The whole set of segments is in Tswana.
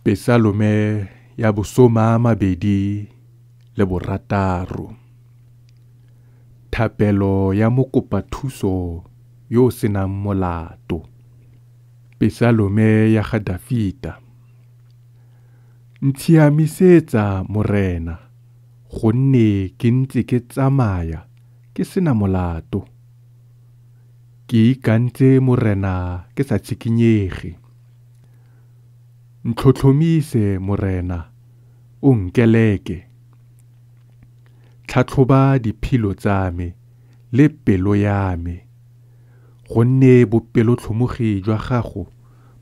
Pesalome ya bosoma mabedi le borataro. Thapelo ya mokopathuso yo senang molato. Pesalome ya ga Dafita. Ntshiamisetsa Morena, gonne ke ntse ke tsamaya ke sena molato. Ke ikantse Morena ke sa tshikinyege. Ntlhotlhomise Morena, o nkeleke. Tlhatlhoba diphilo tsa me le pelo ya me, gonne bopelotlhomogi jwa gago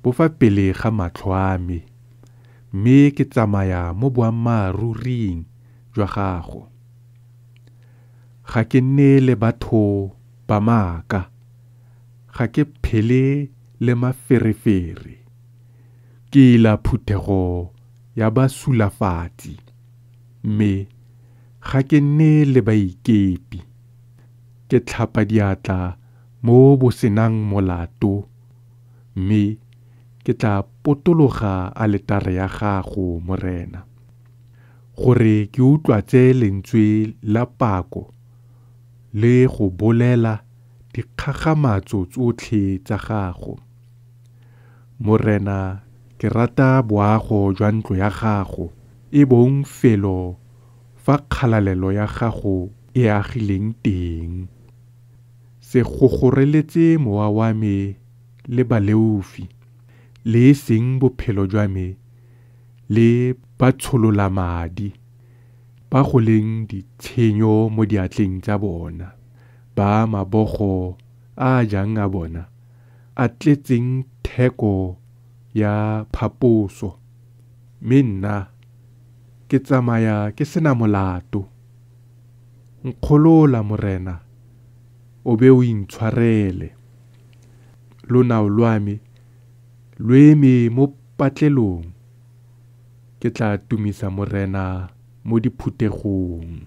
bo fa pele ga matlho a me, mme ke tsamaya mo boammaruring jwa gago. Ga ke nne le batho ba maaka, ga ke phele le maferefere. Ke la phuthego ya basulafatsi, mme ga ke nne le baikepi. Ke tlhapa diatla mo bo senang molato, mme ke tla potologa aletare ya gago Morena, gore ke utlwatse lentswe la pako le go bolela dikgagamatso tsotlhe tsa gago. Morena, ke rata boago jwa ntlo ya gago, e bong felo fa kgalalelo ya gago e agileng teng. Se gogoreletse mowa wa me le baleufi, le seng bophelo jwa me le batsholola madi, ba go leng ditshenyo mo diatleng tsa bona, ba mabogo a jang a bona, a tletseng theko ya phaposo. Mme nna ke tsamaya ke sena molato. Nkgolola Morena, o be o intshwarele. Lonao lwa me lo eme mo patlelong. Ke tla tumisa Morena mo diphuthegong.